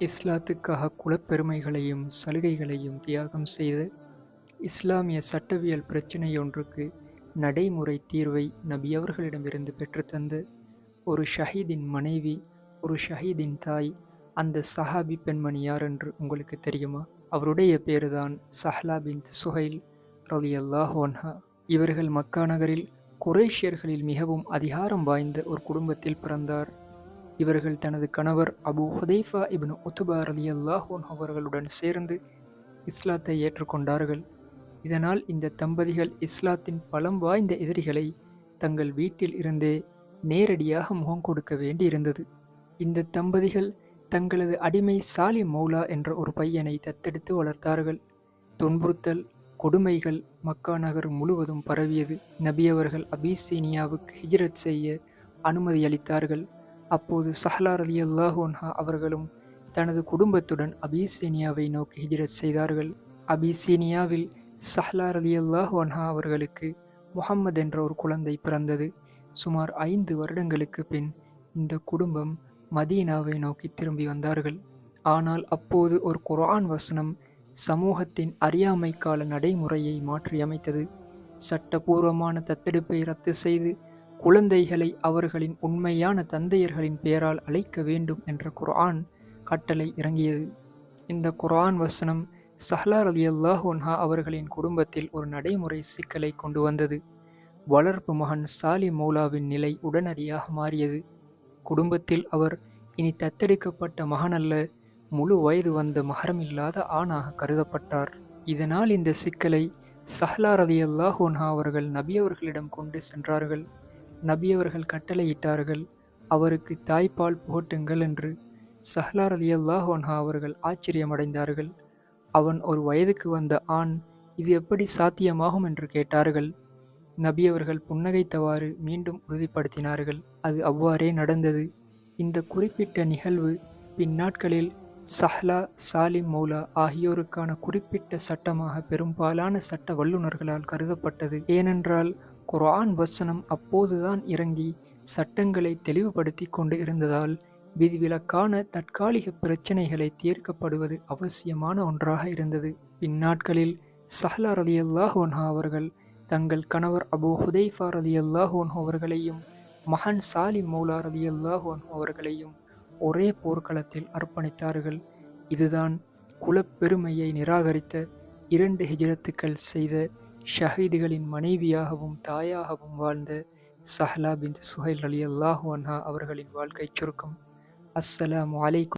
இஸ்லாத்துக்காக குலப்பெருமைகளையும் சலுகைகளையும் தியாகம் செய்த இஸ்லாமிய சட்டவியல் பிரச்சினையொன்றுக்கு நடைமுறை தீர்வை நபி அவர்களிடமிருந்து பெற்றுத்தந்த ஒரு ஷஹீதின் மனைவி, ஒரு ஷஹீதின் தாய். அந்த சஹாபி பெண்மணி யார் என்று உங்களுக்கு தெரியுமா? அவருடைய பேருதான் சஹ்லா பின்த் சுஹைல் ரலியல்லாஹு அன்ஹா. இவர்கள் மக்கா நகரில் குறைஷியர்களில் மிகவும் அதிகாரம் வாய்ந்த ஒரு குடும்பத்தில் பிறந்தார். இவர்கள் தனது கணவர் அபு ஹுதைஃபா இப்னு உத்பா ரலியல்லாஹு அன்ஹு அவர்களுடன் சேர்ந்து இஸ்லாத்தை ஏற்றுக்கொண்டார்கள். இதனால் இந்த தம்பதிகள் இஸ்லாத்தின் பலம் வாய்ந்த எதிரிகளை தங்கள் வீட்டில் இருந்தே நேரடியாக முகம் கொடுக்க வேண்டியிருந்தது. இந்த தம்பதிகள் தங்களது அடிமை சாலிம் மௌலா என்ற ஒரு பையனை தத்தெடுத்து வளர்த்தார்கள். துன்புறுத்தல், கொடுமைகள் மக்கா நகர் முழுவதும் பரவியது. நபி அவர்கள் அபிசீனியாவுக்கு ஹிஜ்ரத் செய்ய அனுமதி அளித்தார்கள். அப்போது சஹ்லா ரலியல்லாஹு அன்ஹா அவர்களும் தனது குடும்பத்துடன் அபிசீனியாவை நோக்கி ஹிஜ்ரத் செய்தார்கள். அபிசீனியாவில் சஹ்லா ரலியல்லாஹு அன்ஹா அவர்களுக்கு முஹம்மது என்ற ஒரு குழந்தை பிறந்தது. சுமார் 5 வருடங்களுக்கு பின் இந்த குடும்பம் மதீனாவை நோக்கி திரும்பி வந்தார்கள். ஆனால் அப்போது ஒரு குர்ஆன் வசனம் சமூகத்தின் அறியாமை கால நடைமுறையை மாற்றியமைத்தது. சட்டபூர்வமான தத்தெடுப்பை ரத்து செய்து குழந்தைகளை அவர்களின் உண்மையான தந்தையர்களின் பெயரால் அழைக்க வேண்டும் என்ற குர்ஆன் கட்டளை இறங்கியது. இந்த குர்ஆன் வசனம் சஹ்லா ரலியல்லாஹு அன்ஹா அவர்களின் குடும்பத்தில் ஒரு நடைமுறை சிக்கலை கொண்டு வந்தது. வளர்ப்பு மகன் சாலிம் மௌலாவின் நிலை உடனடியாக மாறியது. குடும்பத்தில் அவர் இனி தத்தெடுக்கப்பட்ட மகனல்ல, முழு வயது வந்த மஹரமில்லாத ஆணாக கருதப்பட்டார். இதனால் இந்த சிக்கலை சஹ்லா ரலியல்லாஹு அன்ஹா அவர்கள் நபி அவர்களிடம் கொண்டு சென்றார்கள். நபி அவர்கள் கட்டளையிட்டார்கள், அவருக்கு தாய்ப்பால் புகட்டுங்கள் என்று. சஹ்லா ரலியல்லாஹு அன்ஹா அவர்கள் ஆச்சரியமடைந்தார்கள். அவன் ஒரு வயதுக்கு வந்த ஆண், இது எப்படி சாத்தியமாகும் என்று கேட்டார்கள். நபி அவர்கள் புன்னகைத்தவாறு மீண்டும் உறுதிப்படுத்தினார்கள், அது அவ்வாறே நடந்தது. இந்த குறிப்பிட்ட நிகழ்வு பின்னாட்களில் சஹ்லா, சாலிம் மௌலா ஆகியோருக்கான குறிப்பிட்ட சட்டமாக பெரும்பாலான சட்ட வல்லுநர்களால் கருதப்பட்டது. ஏனென்றால் குர்ஆன் வசனம் அப்போதுதான் இறங்கி சட்டங்களை தெளிவுபடுத்தி கொண்டு இருந்ததால் விதிவிலக்கான தற்காலிக பிரச்சினைகளை தீர்க்கப்படுவது அவசியமான ஒன்றாக இருந்தது. பின்னாட்களில் சஹ்லா ரலியல்லாஹு அன்ஹா அவர்கள் தங்கள் கணவர் அபு ஹுதைஃபா ரலியல்லாஹு அன்ஹு அவர்களையும் மகன் சாலிம் மௌலா ரலியல்லாஹு அன்ஹு அவர்களையும் ஒரே போர்க்களத்தில் அர்ப்பணித்தார்கள். இதுதான் குலப்பெருமையை நிராகரித்த 2 ஹிஜ்ரத்துக்கள் செய்த ஷஹீதுகளின் மனைவியாகவும் தாயாகவும் வாழ்ந்த சஹ்லா பின்த் சுஹைல் ரலியல்லாஹு அன்ஹா அவர்களின் வாழ்க்கைச் சுருக்கம். அஸ்ஸலாமு அலைக்கும்.